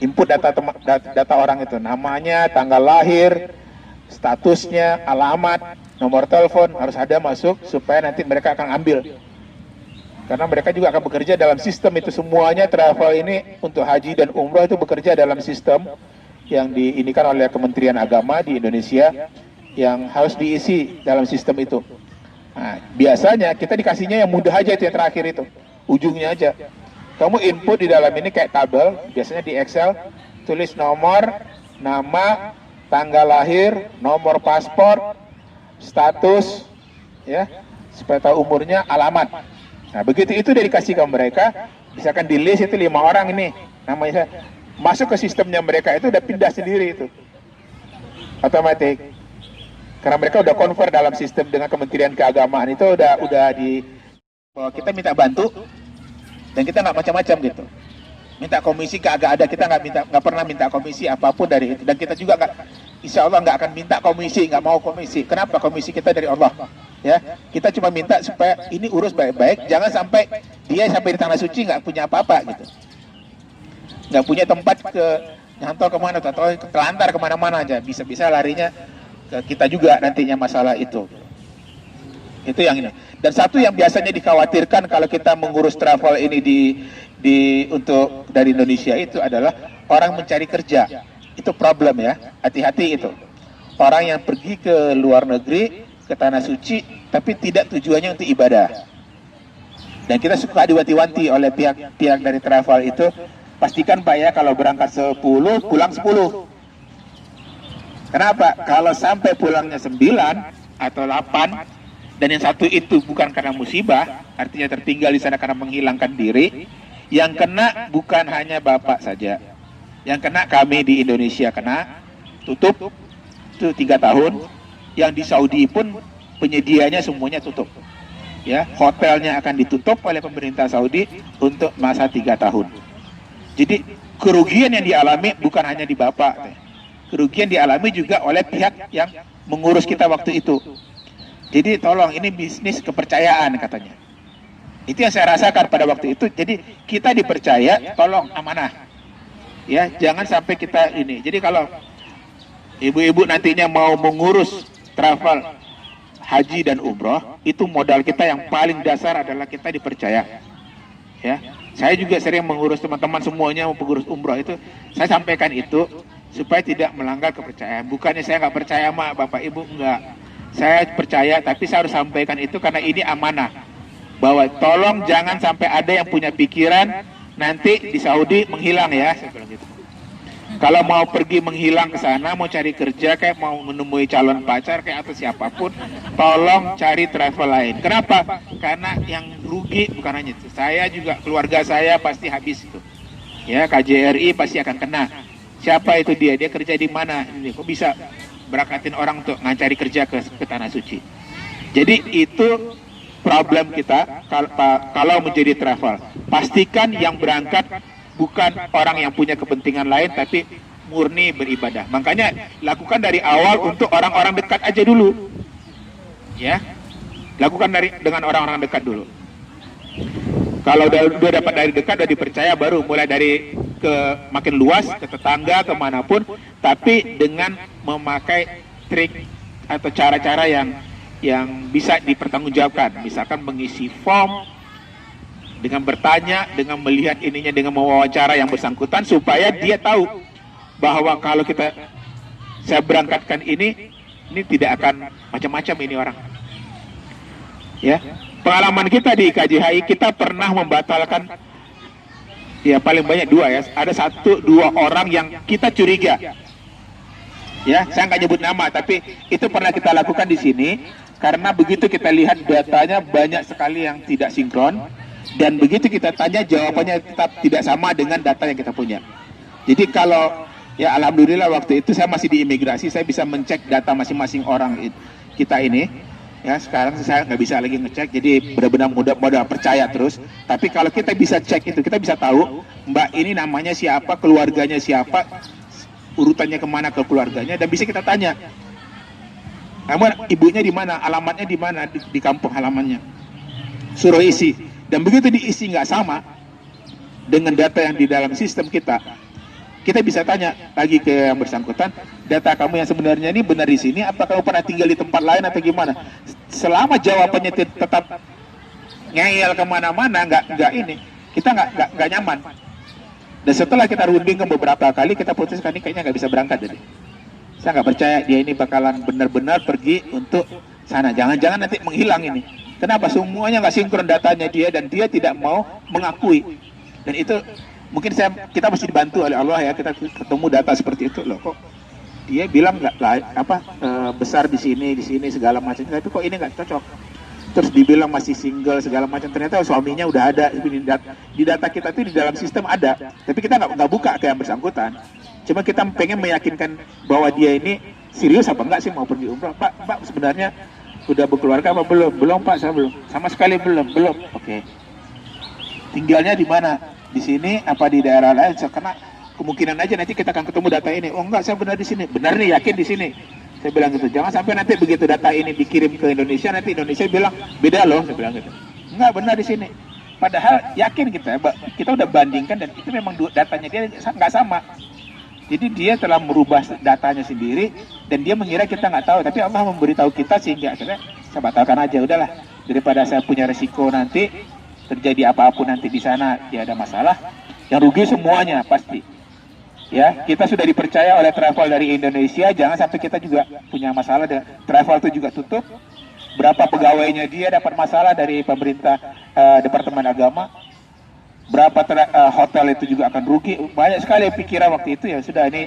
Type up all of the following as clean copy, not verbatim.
input data orang itu, namanya, tanggal lahir, statusnya, alamat, nomor telepon harus ada masuk supaya nanti mereka akan ambil. Karena mereka juga akan bekerja dalam sistem itu semuanya. Travel ini untuk haji dan umroh itu bekerja dalam sistem yang diinikan oleh Kementerian Agama di Indonesia yang harus diisi dalam sistem itu. Nah, biasanya kita dikasihnya yang mudah aja, itu yang terakhir itu, ujungnya aja. Kamu input di dalam ini kayak tabel, biasanya di Excel, tulis nomor, nama, tanggal lahir, nomor paspor, status, ya, supaya tahu umurnya, alamat. Nah, begitu itu udah dikasih ke mereka, misalkan di list itu 5 orang ini, namanya masuk ke sistemnya mereka itu udah pindah sendiri itu, otomatis. Karena mereka udah convert dalam sistem dengan Kementerian Keagamaan itu udah di bahwa kita minta bantu dan kita nggak macam-macam gitu. Minta komisi kagak ada, kita nggak pernah minta komisi apapun dari itu, dan kita juga nggak, insya Allah nggak akan minta komisi, nggak mau komisi. Kenapa? Komisi kita dari Allah, ya. Kita cuma minta supaya ini urus baik-baik, jangan sampai dia sampai di tanah suci nggak punya apa-apa gitu, nggak punya tempat ke nyantol kemana atau kelantar kemana-mana aja, bisa-bisa larinya ke kita juga nantinya masalah itu. Itu yang ini. Dan satu yang biasanya dikhawatirkan kalau kita mengurus travel ini untuk dari Indonesia itu adalah orang mencari kerja. Itu problem ya. Hati-hati itu. Orang yang pergi ke luar negeri, ke tanah suci, tapi tidak tujuannya untuk ibadah. Dan kita suka diwanti-wanti oleh pihak dari travel itu, pastikan Pak ya kalau berangkat 10, pulang 10. Kenapa? Kalau sampai pulangnya 9 atau 8 dan yang satu itu bukan karena musibah, artinya tertinggal di sana karena menghilangkan diri, yang kena bukan hanya Bapak saja, yang kena kami di Indonesia kena, tutup itu 3 tahun, yang di Saudi pun penyedianya semuanya tutup, ya, hotelnya akan ditutup oleh pemerintah Saudi untuk masa 3 tahun. Jadi kerugian yang dialami bukan hanya di Bapak, kerugian dialami juga oleh pihak yang mengurus kita waktu itu. Jadi tolong, ini bisnis kepercayaan katanya. Itu yang saya rasakan pada waktu itu. Jadi kita dipercaya, tolong amanah. Ya, jangan sampai kita ini. Jadi kalau ibu-ibu nantinya mau mengurus travel haji dan umroh, itu modal kita yang paling dasar adalah kita dipercaya. Ya, saya juga sering mengurus teman-teman semuanya mau pengurus umroh itu, saya sampaikan itu supaya tidak melanggar kepercayaan. Bukannya saya nggak percaya sama Bapak Ibu, enggak. Saya percaya, tapi saya harus sampaikan itu karena ini amanah. Bahwa tolong jangan sampai ada yang punya pikiran nanti di Saudi menghilang ya, saya bilang gitu. Kalau mau pergi menghilang ke sana, mau cari kerja, kayak mau menemui calon pacar, kayak atau siapapun, tolong cari travel lain. Kenapa? Karena yang rugi bukan hanya itu. Saya juga, keluarga saya pasti habis itu. Ya, KJRI pasti akan kena. Siapa itu dia? Dia kerja di mana? Kok bisa berangkatin orang untuk ngancari kerja ke tanah suci? Jadi itu problem kita kalau menjadi travel. Pastikan yang berangkat bukan orang yang punya kepentingan lain, tapi murni beribadah. Makanya lakukan dari awal untuk orang-orang dekat aja dulu. Ya, lakukan dengan orang-orang dekat dulu. Kalau udah dapat dari dekat, udah dipercaya, baru mulai dari ke makin luas, ke tetangga, kemanapun, tapi dengan memakai trik atau cara-cara yang bisa dipertanggungjawabkan. Misalkan mengisi form, dengan bertanya, dengan melihat ininya, dengan mewawancara yang bersangkutan, supaya dia tahu bahwa kalau saya berangkatkan ini tidak akan macam-macam ini orang. Ya, pengalaman kita di KJHI, kita pernah membatalkan, ya paling banyak 2 ya, ada 1-2 orang yang kita curiga. Ya, saya nggak nyebut nama, tapi itu pernah kita lakukan di sini karena begitu kita lihat datanya banyak sekali yang tidak sinkron, dan begitu kita tanya jawabannya tetap tidak sama dengan data yang kita punya. Jadi kalau ya alhamdulillah waktu itu saya masih di imigrasi, saya bisa mencek data masing-masing orang kita ini. Ya, sekarang saya nggak bisa lagi ngecek, jadi benar-benar mudah percaya terus. Tapi kalau kita bisa cek itu, kita bisa tahu Mbak ini namanya siapa, keluarganya siapa, urutannya kemana ke keluarganya, dan bisa kita tanya. Namun ibunya di mana, alamatnya di mana, di kampung halamannya. Suruh isi, dan begitu diisi nggak sama dengan data yang di dalam sistem kita, kita bisa tanya lagi ke yang bersangkutan, data kamu yang sebenarnya ini benar di sini, apa kamu pernah tinggal di tempat lain atau gimana? Selama jawabannya tetap ngeyel kemana-mana, nggak ini, kita nggak nyaman. Dan setelah kita rundingkan beberapa kali, kita putuskan ini kayaknya nggak bisa berangkat. Jadi saya nggak percaya dia ini bakalan benar-benar pergi untuk sana. Jangan-jangan nanti menghilang ini. Kenapa? Semuanya nggak sinkron datanya dia, dan dia tidak mau mengakui. Dan itu mungkin kita mesti dibantu oleh Allah ya, kita ketemu data seperti itu loh, kok dia bilang besar di sini segala macam, tapi kok ini nggak cocok. Terus dibilang masih single segala macam, ternyata suaminya udah ada di data kita tuh, di dalam sistem ada, tapi kita nggak buka ke yang bersangkutan. Cuma kita pengen meyakinkan bahwa dia ini serius apa enggak sih mau pergi umrah. Pak sebenarnya udah berkeluarga apa belum Pak, saya belum, sama sekali belum. Oke. Tinggalnya di mana? Di sini apa di daerah lain? Karena kemungkinan aja nanti kita akan ketemu data ini. Oh enggak, saya benar di sini. Benar nih, yakin di sini. Saya bilang gitu. Jangan sampai nanti begitu data ini dikirim ke Indonesia, nanti Indonesia bilang beda loh. Saya bilang gitu. Enggak, benar di sini. Padahal yakin kita udah bandingkan, dan itu memang datanya dia nggak sama. Jadi dia telah merubah datanya sendiri, dan dia mengira kita nggak tahu. Tapi Allah memberitahu kita sehingga akhirnya saya batalkan aja. Udahlah, daripada saya punya resiko nanti terjadi apapun nanti di sana, dia ada masalah, yang rugi semuanya pasti. Ya, kita sudah dipercaya oleh travel dari Indonesia, jangan sampai kita juga punya masalah dengan travel itu juga tutup. Berapa pegawainya dia dapat masalah dari pemerintah Departemen Agama, berapa hotel itu juga akan rugi. Banyak sekali pikiran waktu itu, ya sudah ini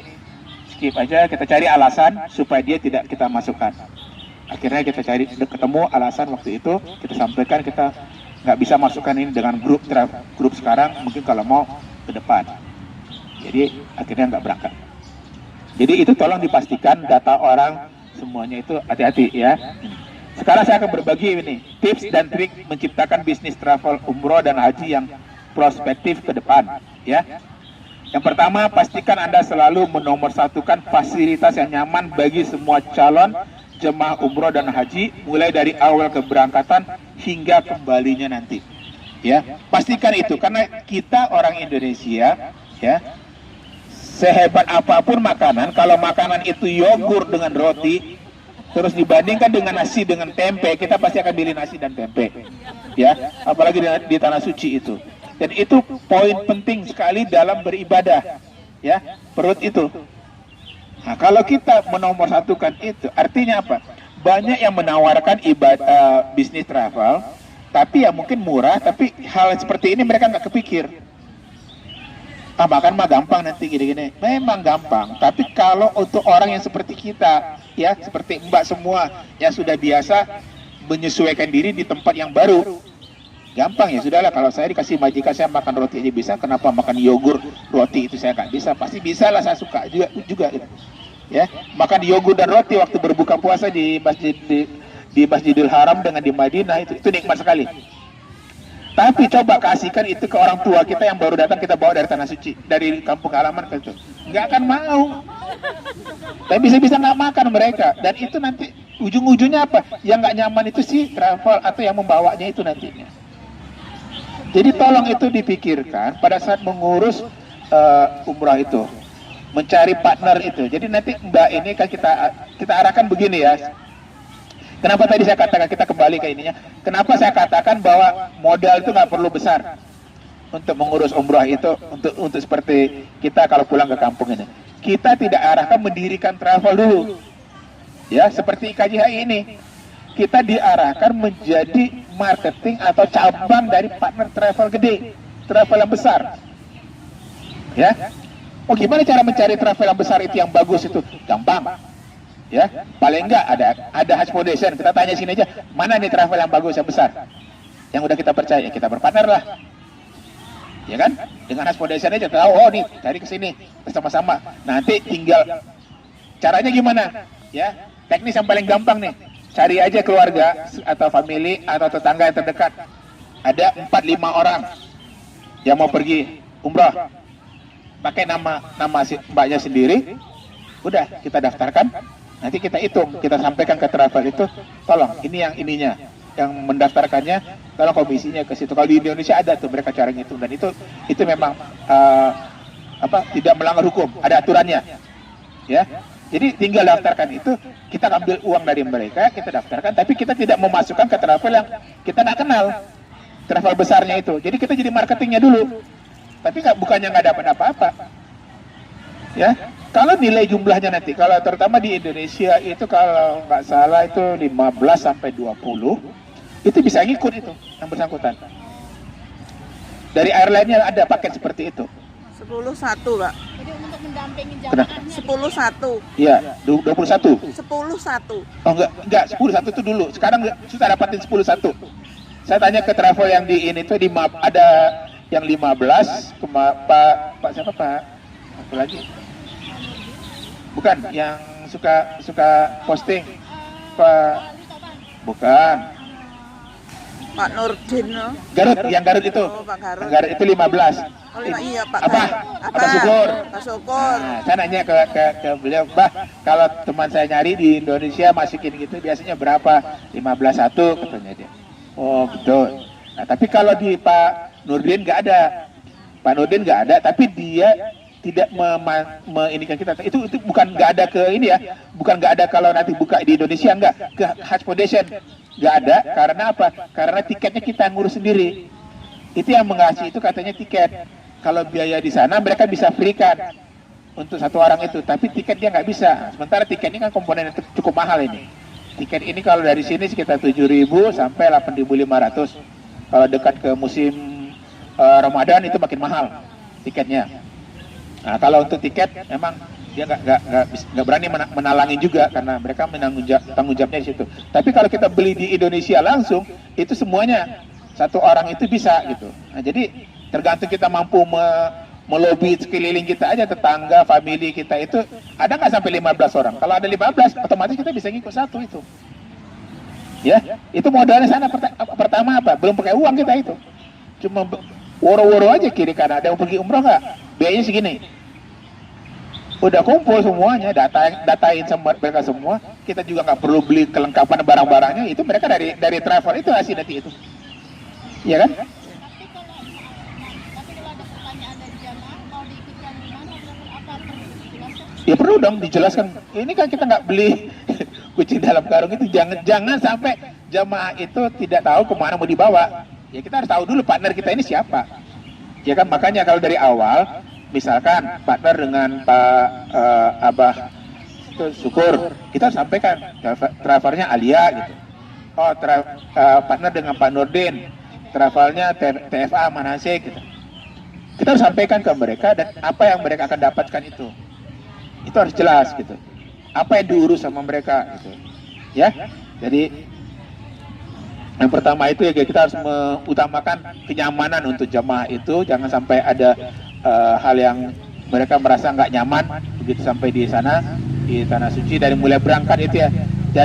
skip aja, kita cari alasan supaya dia tidak kita masukkan. Akhirnya kita ketemu alasan waktu itu, kita sampaikan kita nggak bisa masukkan ini dengan grup sekarang, mungkin kalau mau ke depan. Jadi akhirnya nggak berangkat. Jadi itu tolong dipastikan data orang semuanya itu hati-hati ya. Sekarang saya akan berbagi ini tips dan trik menciptakan bisnis travel umroh dan haji yang prospektif ke depan ya. Yang pertama, pastikan Anda selalu menomorsatukan fasilitas yang nyaman bagi semua calon jemaah umroh dan haji, mulai dari awal keberangkatan hingga kembalinya nanti. Ya, pastikan itu, karena kita orang Indonesia, ya, sehebat apapun makanan, kalau makanan itu yogurt dengan roti, terus dibandingkan dengan nasi dengan tempe, kita pasti akan pilih nasi dan tempe. Ya, apalagi di tanah suci itu. Dan itu poin penting sekali dalam beribadah. Ya, perut itu. Nah, kalau kita menomorsatukan itu, artinya apa? Banyak yang menawarkan bisnis travel, tapi ya mungkin murah, tapi hal seperti ini mereka nggak kepikir. Makan mah gampang nanti gini-gini. Memang gampang, tapi kalau untuk orang yang seperti kita, ya seperti Mbak semua, yang sudah biasa menyesuaikan diri di tempat yang baru, gampang ya sudahlah. Kalau saya dikasih majikan saya makan roti aja bisa, kenapa makan yogurt roti itu saya nggak bisa? Pasti bisa lah, saya suka juga gitu. Ya, makan yogurt dan roti waktu berbuka puasa di Masjidil Haram dengan di Madinah itu nikmat sekali. Tapi coba kasihkan itu ke orang tua kita yang baru datang, kita bawa dari tanah suci, dari kampung halaman gitu, nggak akan mau. Tapi bisa-bisa nggak makan mereka, dan itu nanti ujung-ujungnya apa? Yang nggak nyaman itu sih travel atau yang membawanya itu nantinya. Jadi tolong itu dipikirkan pada saat mengurus umrah itu, mencari partner itu. Jadi nanti Mbak ini kan kita arahkan begini ya. Kenapa tadi saya katakan, kita kembali ke ininya, kenapa saya katakan bahwa modal itu nggak perlu besar untuk mengurus umrah itu, untuk seperti kita kalau pulang ke kampung ini. Kita tidak arahkan mendirikan travel dulu, ya seperti KJHI ini. Kita diarahkan menjadi marketing atau cabang dari partner travel gede, travel yang besar. Ya, oh gimana cara mencari travel yang besar itu yang bagus itu? Gampang. Ya, paling enggak ada Hajj Foundation, kita tanya sini aja, mana nih travel yang bagus yang besar, yang udah kita percaya, ya kita berpartner lah, ya kan? Dengan Hajj Foundation aja tahu, oh nih cari ke sini bersama-sama. Nanti tinggal caranya gimana? Ya, teknis yang paling gampang nih, cari aja keluarga atau family atau tetangga yang terdekat, ada 4-5 orang yang mau pergi umrah, pakai nama mbaknya sendiri, udah kita daftarkan. Nanti kita hitung, kita sampaikan ke travel itu, tolong ini yang ininya, yang mendaftarkannya, tolong komisinya ke situ. Kalau di Indonesia ada tuh mereka cara ngitung, dan itu memang tidak melanggar hukum, ada aturannya. Ya. Jadi tinggal daftarkan itu, kita ambil uang dari mereka, kita daftarkan, tapi kita tidak memasukkan ke travel yang kita nggak kenal, travel besarnya itu. Jadi kita jadi marketingnya dulu, tapi bukannya nggak dapat apa-apa. Ya, kalau nilai jumlahnya nanti, kalau terutama di Indonesia itu kalau nggak salah itu 15 sampai 20, itu bisa ngikut itu yang bersangkutan. Dari airline-nya ada paket seperti itu. 10-1, Pak. Jadi untuk mendampingi jamaahnya 10-1. Iya, 21. 10-1. Oh enggak, 10-1 itu dulu. Sekarang sudah dapatin 10-1. Saya tanya ke travel yang di ini tuh di map ada yang 15 Pak siapa Pak? Apa lagi? Bukan, yang suka posting. Pak bukan. Pak Nurdin. Yang Garut itu. Oh, Pak Garut. Yang Garut itu 15. Oh, iya, Pak. Apa syukur? Pak Syukur. Nah, saya nanya ke beliau, "Bah, kalau teman saya nyari di Indonesia masukin gitu biasanya berapa?" 15.1 katanya dia. Oh, betul. Nah, tapi kalau di Pak Nurdin nggak ada. Pak Nurdin nggak ada, tapi dia tidak meinikan kita. Itu bukan nggak ada ke ini ya. Bukan nggak ada kalau nanti buka di Indonesia, nggak. Ke Hajj Foundation nggak ada. Karena apa? Karena tiketnya kita ngurus sendiri. Itu yang mengasih itu katanya tiket. Kalau biaya di sana mereka bisa free kan untuk satu orang itu, tapi tiket dia nggak bisa. Sementara tiket ini kan komponen cukup mahal ini. Tiket ini kalau dari sini sekitar 7.000 sampai 8.500. Kalau dekat ke musim Ramadan itu makin mahal tiketnya. Nah, kalau untuk tiket memang dia nggak berani menalangi juga karena mereka tanggung jawabnya di situ. Tapi kalau kita beli di Indonesia langsung itu semuanya satu orang itu bisa gitu. Nah, jadi tergantung kita mampu melobi sekeliling kita aja, tetangga, family kita itu ada nggak sampai 15 orang. Kalau ada 15, otomatis kita bisa ngikut satu itu. Ya, itu modalnya sana pertama apa? Belum pakai uang kita itu. Cuma woro-woro aja kiri kanan. Ada yang pergi umroh nggak? Biayanya segini. Udah kumpul semuanya, datain sama mereka semua. Kita juga nggak perlu beli kelengkapan barang-barangnya. Itu mereka dari travel itu hasil nanti itu. Iya kan? Tapi kalau ada pertanyaan dari jamaah mau diikutkan di mana apa perlu dijelaskan? Ya perlu dong dijelaskan. Ini kan kita nggak beli kucing dalam karung itu. Jangan sampai jamaah itu tidak tahu kemana mau dibawa. Ya kita harus tahu dulu partner kita ini siapa. Ya kan, makanya kalau dari awal, misalkan partner dengan Pak Abah itu Syukur, kita sampaikan travelnya Alia gitu. Oh, partner dengan Pak Nurdin, travelnya TFA Manasik gitu. Kita harus sampaikan ke mereka dan apa yang mereka akan dapatkan itu harus jelas gitu. Apa yang diurus sama mereka gitu. Ya, jadi yang pertama itu ya kita harus mengutamakan kenyamanan untuk jamaah itu, jangan sampai ada hal yang mereka merasa nggak nyaman begitu sampai di sana di tanah suci dari mulai berangkat itu ya,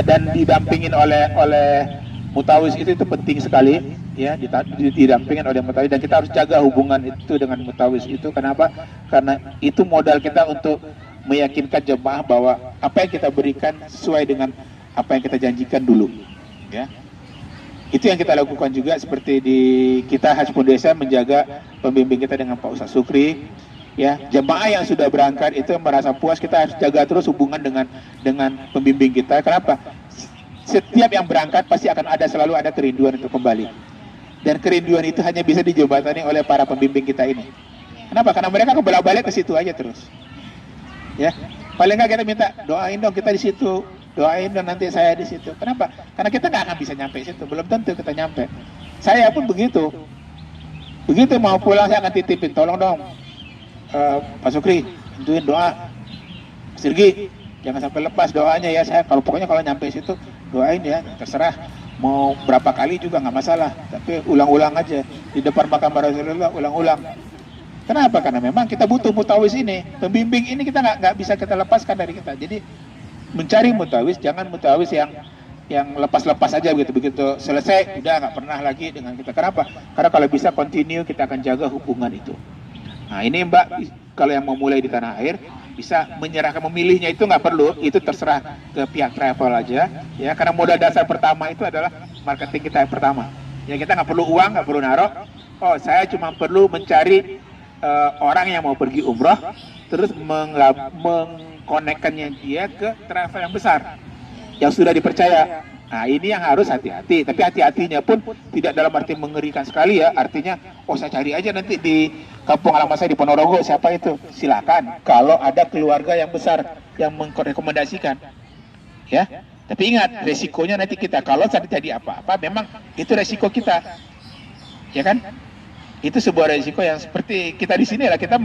dan didampingin oleh mutawis itu penting sekali ya, didampingin oleh mutawis dan kita harus jaga hubungan itu dengan mutawis itu. Kenapa? Karena itu modal kita untuk meyakinkan jemaah bahwa apa yang kita berikan sesuai dengan apa yang kita janjikan dulu ya. Itu yang kita lakukan juga seperti di kita Hajj Foundation menjaga pembimbing kita dengan Pak Ustaz Sukri ya. Jemaah yang sudah berangkat itu merasa puas, kita harus jaga terus hubungan dengan pembimbing kita. Kenapa? Setiap yang berangkat pasti akan selalu ada kerinduan untuk kembali. Dan kerinduan itu hanya bisa dijembatani oleh para pembimbing kita ini. Kenapa? Karena mereka bolak-balik ke situ aja terus. Ya. Paling nggak kita minta doain dong kita di situ. Doain dan nanti saya di situ. Kenapa? Karena kita nggak akan bisa nyampe situ. Belum tentu kita nyampe. Saya pun begitu. Begitu mau pulang saya akan titipin. Tolong dong, Pak Sukri, tentuin doa. Sirgi, jangan sampai lepas doanya ya. Saya pokoknya kalau nyampe situ doain ya. Terserah mau berapa kali juga nggak masalah. Tapi ulang-ulang aja di depan makam Rasulullah, ulang-ulang. Kenapa? Karena memang kita butuh mutawis ini. Pembimbing ini kita nggak bisa kita lepaskan dari kita. Jadi mencari mutawis, jangan mutawis yang lepas-lepas aja begitu selesai udah nggak pernah lagi dengan kita. Kenapa? Karena kalau bisa continue kita akan jaga hubungan itu. Nah ini Mbak, kalau yang mau mulai di tanah air bisa menyerahkan, memilihnya itu nggak perlu, itu terserah ke pihak travel aja ya, karena modal dasar pertama itu adalah marketing kita yang pertama ya. Kita nggak perlu uang, nggak perlu naruh. Oh saya cuma perlu mencari orang yang mau pergi umroh terus mengkonekkannya dia ke travel yang besar yang sudah dipercaya. Nah ini yang harus hati-hati, tapi hati-hatinya pun tidak dalam arti mengerikan sekali ya, artinya oh saya cari aja nanti di kampung halaman saya di Ponorogo siapa itu, silakan kalau ada keluarga yang besar yang merekomendasikan ya. Tapi ingat resikonya nanti kita kalau terjadi apa-apa memang itu resiko kita ya kan. Itu sebuah resiko yang seperti kita di sini lah, kita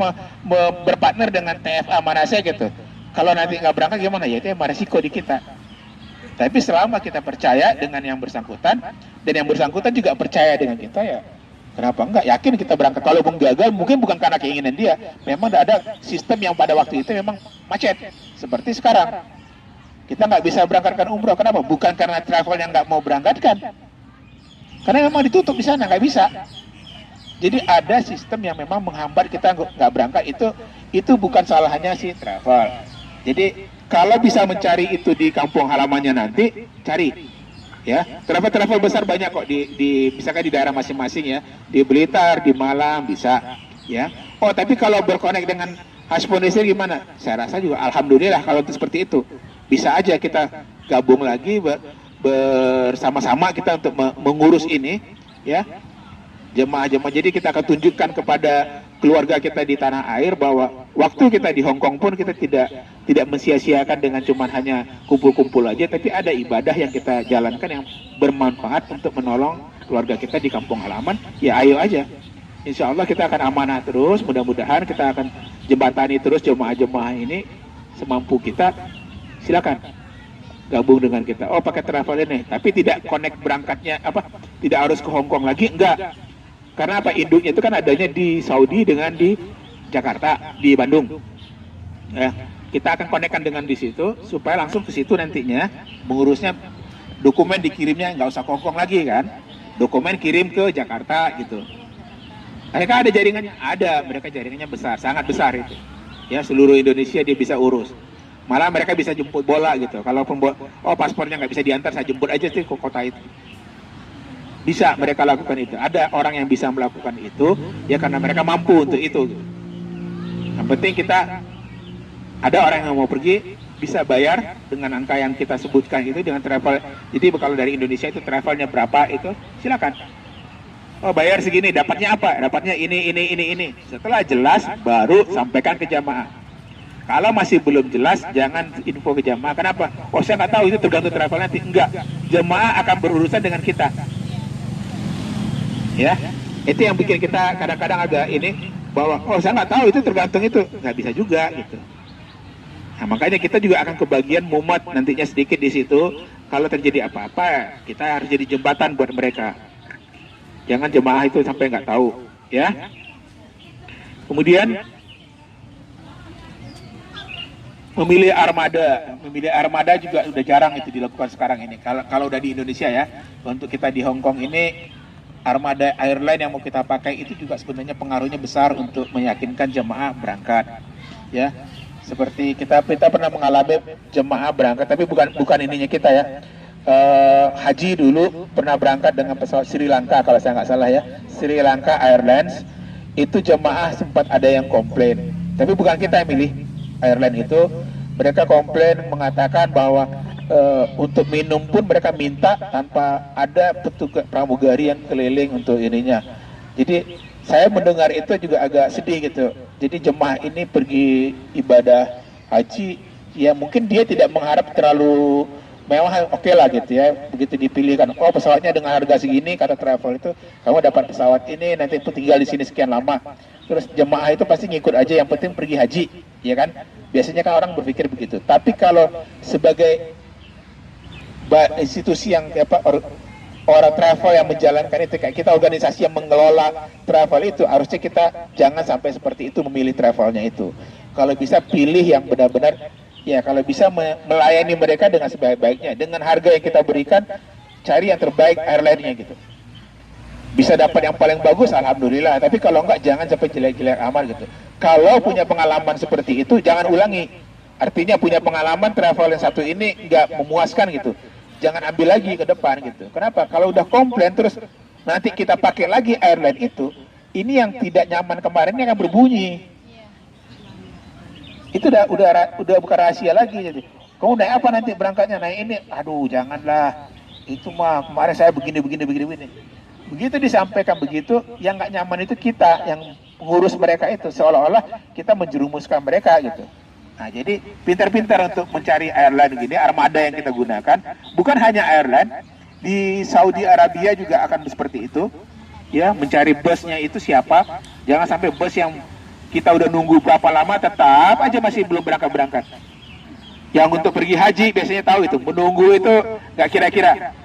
berpartner dengan TFA Manasya gitu. Kalau nanti nggak berangkat gimana ya, itu emang resiko di kita. Tapi selama kita percaya dengan yang bersangkutan dan yang bersangkutan juga percaya dengan kita ya, kenapa enggak? Yakin kita berangkat. Kalaupun gagal mungkin bukan karena keinginan dia, memang ada sistem yang pada waktu itu memang macet. Seperti sekarang kita nggak bisa berangkatkan umroh. Kenapa? Bukan karena travel yang nggak mau berangkatkan, karena memang ditutup di sana, nggak bisa. Jadi ada sistem yang memang menghambat kita nggak berangkat. Itu bukan salahnya si travel. Jadi kalau bisa mencari itu di kampung halamannya nanti, cari ya. Travel-travel besar banyak kok di misalkan di daerah masing-masing ya, di Blitar, di Malang bisa ya. Oh tapi kalau berkonek dengan Hasponesia gimana? Saya rasa juga alhamdulillah kalau itu seperti itu. Bisa aja kita gabung lagi bersama-sama kita untuk mengurus ini ya. Jemaah-jemaah, jadi kita akan tunjukkan kepada keluarga kita di tanah air bahwa waktu kita di Hong Kong pun kita tidak mensia-siakan dengan cuma hanya kumpul-kumpul aja, tapi ada ibadah yang kita jalankan yang bermanfaat untuk menolong keluarga kita di kampung halaman. Ya ayo aja, insya Allah kita akan amanah terus, mudah-mudahan kita akan jembatani terus jemaah-jemaah ini semampu kita. Silakan gabung dengan kita. Oh pakai travel ini, tapi tidak connect berangkatnya tidak harus ke Hong Kong lagi, enggak. Karena induknya itu kan adanya di Saudi dengan di Jakarta, di Bandung. Ya, kita akan konekkan dengan di situ supaya langsung ke situ nantinya mengurusnya, dokumen dikirimnya nggak usah ke Hong Kong lagi kan, dokumen kirim ke Jakarta gitu. Mereka ada jaringannya, mereka jaringannya besar, sangat besar itu. Ya seluruh Indonesia dia bisa urus. Malah mereka bisa jemput bola gitu. Kalaupun paspornya nggak bisa diantar, saya jemput aja sih ke kota itu. Bisa mereka lakukan itu. Ada orang yang bisa melakukan itu ya karena mereka mampu untuk itu. Yang penting kita ada orang yang mau pergi bisa bayar dengan angka yang kita sebutkan itu dengan travel. Jadi kalau dari Indonesia itu travelnya berapa itu silakan. Oh bayar segini, dapatnya apa? Dapatnya ini. Setelah jelas baru sampaikan ke jamaah. Kalau masih belum jelas jangan info ke jamaah. Kenapa? Oh saya nggak tahu, itu tergantung travel nanti. Enggak, jamaah akan berurusan dengan kita. Ya, itu yang bikin kita kadang-kadang agak ini bahwa saya nggak tahu, itu tergantung itu, nggak bisa juga gitu. Nah makanya kita juga akan kebagian mumat nantinya sedikit di situ. Kalau terjadi apa-apa kita harus jadi jembatan buat mereka. Jangan jemaah itu sampai nggak tahu ya. Kemudian memilih armada juga udah jarang itu dilakukan sekarang ini. Kalau udah di Indonesia ya, untuk kita di Hong Kong ini armada airline yang mau kita pakai itu juga sebenarnya pengaruhnya besar untuk meyakinkan jemaah berangkat ya. Seperti kita pernah mengalami jemaah berangkat, tapi bukan ininya kita ya. Haji dulu pernah berangkat dengan pesawat Sri Lanka kalau saya nggak salah ya, Sri Lanka Airlines. Itu jemaah sempat ada yang komplain, tapi bukan kita yang milih airline itu. Mereka komplain mengatakan bahwa untuk minum pun mereka minta tanpa ada petugas pramugari yang keliling untuk ininya. Jadi saya mendengar itu juga agak sedih gitu. Jadi jemaah ini pergi ibadah haji ya mungkin dia tidak mengharap terlalu mewah, oke lah gitu ya. Begitu dipilihkan, oh pesawatnya dengan harga segini, kata travel itu kamu dapat pesawat ini, nanti itu tinggal di sini sekian lama. Terus jemaah itu pasti ngikut aja, yang penting pergi haji, ya kan? Biasanya kan orang berpikir begitu. Tapi kalau sebagai institusi yang orang travel yang menjalankan itu, kayak kita organisasi yang mengelola travel itu, harusnya kita jangan sampai seperti itu memilih travelnya itu. Kalau bisa pilih yang benar-benar ya, kalau bisa melayani mereka dengan sebaik-baiknya, dengan harga yang kita berikan, cari yang terbaik airline-nya gitu. Bisa dapat yang paling bagus, alhamdulillah. Tapi kalau enggak, jangan sampai jelek-jelek amat gitu. Kalau punya pengalaman seperti itu, jangan ulangi. Artinya punya pengalaman travel yang satu ini enggak memuaskan gitu, jangan ambil lagi ke depan gitu. Kenapa? Kalau udah komplain terus nanti kita pakai lagi airline itu, ini yang tidak nyaman kemarin ini akan berbunyi. Iya. Itu udah bukan rahasia lagi. Jadi, kamu naik apa nanti berangkatnya? Naik ini. Aduh, janganlah. Itu mah kemarin saya begini. Begitu disampaikan begitu, yang nggak nyaman itu kita, yang pengurus mereka itu, seolah-olah kita menjerumuskan mereka gitu. Nah, jadi pintar-pintar untuk mencari airline gini, armada yang kita gunakan, bukan hanya airline, di Saudi Arabia juga akan seperti itu, ya, mencari busnya itu siapa, jangan sampai bus yang kita udah nunggu berapa lama tetap aja masih belum berangkat. Yang untuk pergi haji biasanya tahu itu, menunggu itu nggak kira-kira.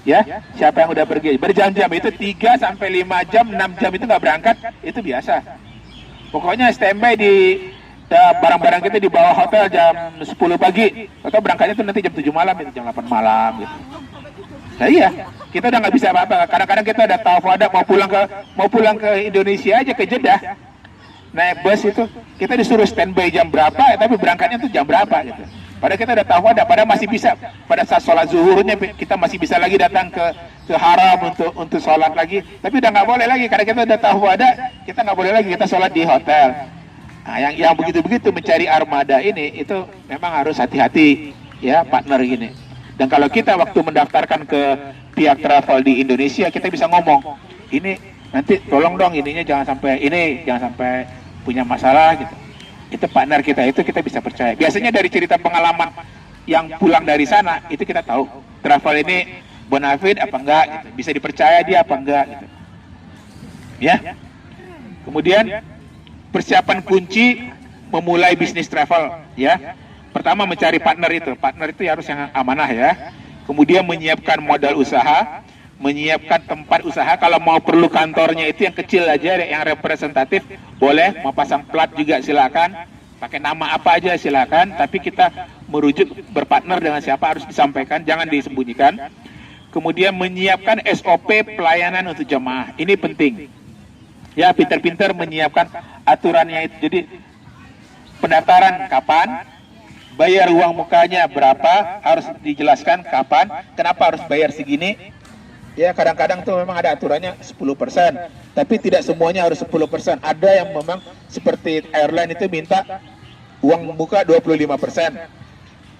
Ya, siapa yang udah pergi berjam-jam itu 3 sampai 5 jam, 6 jam itu nggak berangkat, itu biasa. Pokoknya standby di barang-barang kita di bawah hotel jam 10 pagi, atau berangkatnya itu nanti jam 7 malam, itu jam 8 malam gitu. Nah iya, kita udah nggak bisa apa-apa. Kadang-kadang kita udah tahu ada mau pulang ke Indonesia aja, ke Jeddah, naik bus itu kita disuruh standby jam berapa, tapi berangkatnya itu jam berapa gitu. Padahal kita udah tahu padahal masih bisa pada saat sholat zuhurnya kita masih bisa lagi datang ke haram untuk sholat lagi, tapi udah nggak boleh lagi karena kita udah tahu kita nggak boleh lagi kita sholat di hotel. Nah, yang begitu mencari armada ini itu memang harus hati-hati ya partner gini. Dan kalau kita waktu mendaftarkan ke pihak travel di Indonesia, kita bisa ngomong ini nanti tolong dong ininya jangan sampai punya masalah gitu. Itu partner kita, itu kita bisa percaya. Biasanya dari cerita pengalaman yang pulang dari sana, itu kita tahu travel ini bonafide apa enggak gitu. Bisa dipercaya dia apa enggak gitu. Ya. Kemudian persiapan kunci memulai bisnis travel ya. Pertama mencari partner itu harus yang amanah ya. Kemudian menyiapkan modal usaha, menyiapkan tempat usaha. Kalau mau perlu kantornya itu yang kecil aja, yang representatif boleh, mau pasang plat juga silakan, pakai nama apa aja silakan, tapi kita merujuk berpartner dengan siapa harus disampaikan, jangan disembunyikan. Kemudian menyiapkan SOP pelayanan untuk jemaah, ini penting ya, pintar-pintar menyiapkan aturannya itu. Jadi pendaftaran kapan, bayar uang mukanya berapa, harus dijelaskan kapan, kenapa harus bayar segini. Ya kadang-kadang tuh memang ada aturannya 10%, tapi tidak semuanya harus 10%. Ada yang memang seperti airline itu minta uang muka 25%,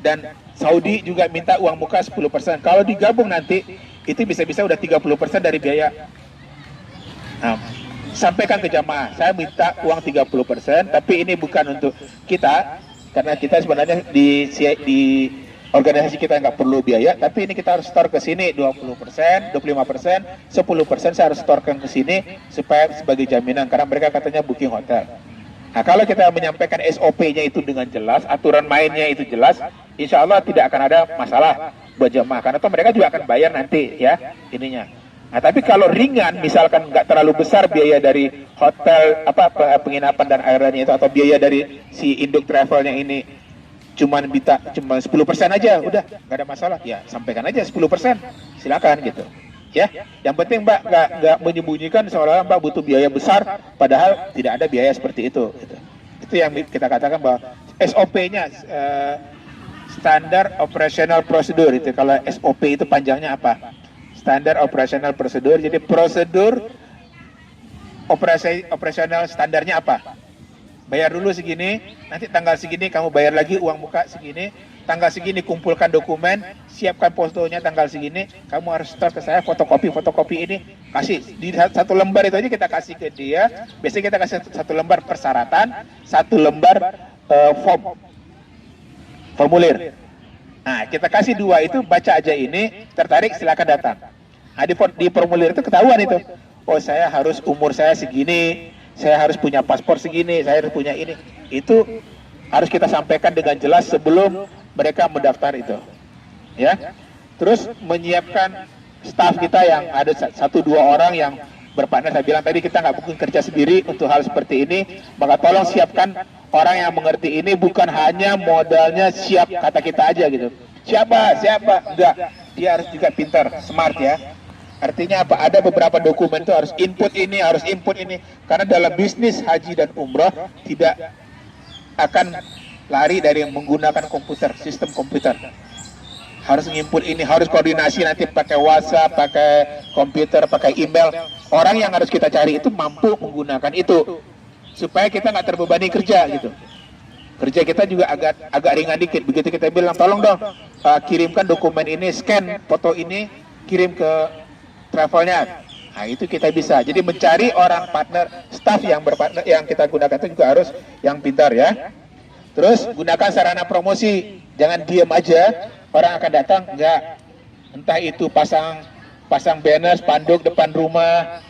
dan Saudi juga minta uang muka 10%. Kalau digabung nanti itu bisa-bisa udah 30% dari biaya. Nah, sampaikan ke jamaah, saya minta uang 30%, tapi ini bukan untuk kita, karena kita sebenarnya di organisasi kita nggak perlu biaya, tapi ini kita harus store ke sini 20%, 25%, 10% saya harus storekan ke sini supaya sebagai jaminan, karena mereka katanya booking hotel. Nah kalau kita menyampaikan SOP-nya itu dengan jelas, aturan mainnya itu jelas, insya Allah tidak akan ada masalah buat jamaah, karena toh mereka juga akan bayar nanti ya ininya. Nah tapi kalau ringan, misalkan nggak terlalu besar biaya dari hotel penginapan dan airline itu, atau biaya dari si induk travelnya ini cuma 10% aja, udah nggak ada masalah ya, sampaikan aja 10%, silakan gitu ya. Yang penting Mbak nggak menyembunyikan seolah-olah Mbak butuh biaya besar padahal tidak ada biaya seperti itu gitu. Itu yang kita katakan bahwa SOP-nya Standard Operational Procedure itu. Kalau SOP itu panjangnya apa? Standard Operational Procedure. Jadi prosedur operasional standarnya apa? Bayar dulu segini, nanti tanggal segini kamu bayar lagi uang muka segini, tanggal segini kumpulkan dokumen, siapkan fotonya tanggal segini, kamu harus store ke saya fotokopi ini, kasih di satu lembar itu aja kita kasih ke dia. Biasanya kita kasih satu lembar persyaratan, satu lembar formulir. Nah kita kasih 2 itu, baca aja ini, tertarik silakan datang. Nah di formulir itu ketahuan itu, oh saya harus umur saya segini, saya harus punya paspor segini, saya harus punya ini. Itu harus kita sampaikan dengan jelas sebelum mereka mendaftar itu. Ya. Terus menyiapkan staf kita yang ada 1-2 orang yang berpartner. Saya bilang tadi kita nggak mungkin kerja sendiri untuk hal seperti ini, maka tolong siapkan orang yang mengerti ini, bukan hanya modalnya siap kata kita aja gitu. Siapa? Enggak. Dia harus juga pintar, smart ya. Artinya apa? Ada beberapa dokumen itu harus input ini, karena dalam bisnis haji dan umroh tidak akan lari dari menggunakan komputer, sistem komputer. Harus nginput ini, harus koordinasi nanti pakai WhatsApp, pakai komputer, pakai email, Orang yang harus kita cari itu mampu menggunakan itu, supaya kita nggak terbebani kerja gitu. Kerja kita juga agak ringan dikit. Begitu kita bilang, tolong dong kirimkan dokumen ini, scan foto ini, kirim ke travelnya. Nah itu kita bisa. Jadi mencari orang partner, staff yang berpartner yang kita gunakan itu juga harus yang pintar ya. Terus gunakan sarana promosi, jangan diem aja. Orang akan datang, enggak. Entah itu pasang banner, spanduk depan rumah,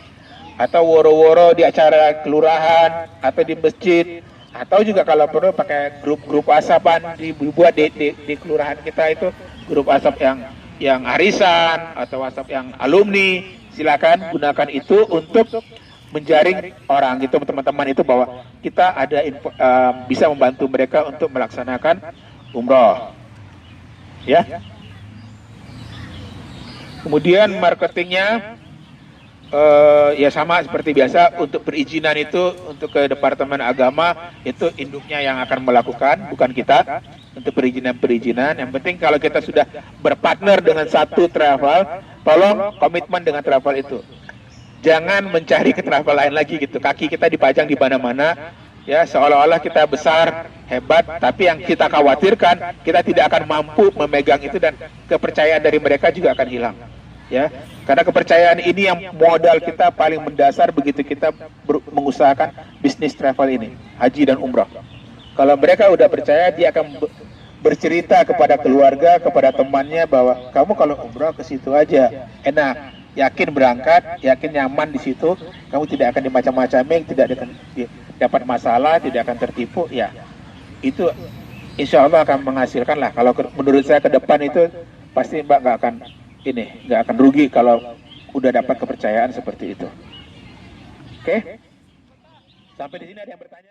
atau woro-woro di acara kelurahan, atau di masjid, atau juga kalau perlu pakai grup WhatsAppan dibuat di kelurahan kita itu grup WhatsApp yang arisan atau WhatsApp yang alumni. Silakan gunakan itu untuk menjaring orang gitu teman-teman itu bahwa kita ada bisa membantu mereka untuk melaksanakan umroh. Ya. Kemudian marketingnya ya sama seperti biasa. Untuk perizinan itu untuk ke Departemen Agama itu induknya yang akan melakukan, bukan kita. Untuk perizinan, yang penting kalau kita sudah berpartner dengan satu travel, tolong komitmen dengan travel itu. Jangan mencari ke travel lain lagi gitu. Kaki kita dipajang di mana-mana, ya seolah-olah kita besar, hebat, tapi yang kita khawatirkan kita tidak akan mampu memegang itu dan kepercayaan dari mereka juga akan hilang. Ya, karena kepercayaan ini yang modal kita paling mendasar begitu kita mengusahakan bisnis travel ini, haji dan umrah. Kalau mereka udah percaya, dia akan bercerita kepada keluarga, kepada temannya bahwa kamu kalau umrah ke situ aja, enak, yakin berangkat, yakin nyaman di situ, kamu tidak akan dimacam-macamin, tidak akan dapat masalah, tidak akan tertipu, ya. Itu insya Allah akan menghasilkan lah. Kalau menurut saya ke depan itu pasti Mbak nggak akan rugi kalau udah dapat kepercayaan seperti itu. Oke? Sampai di sini ada yang bertanya?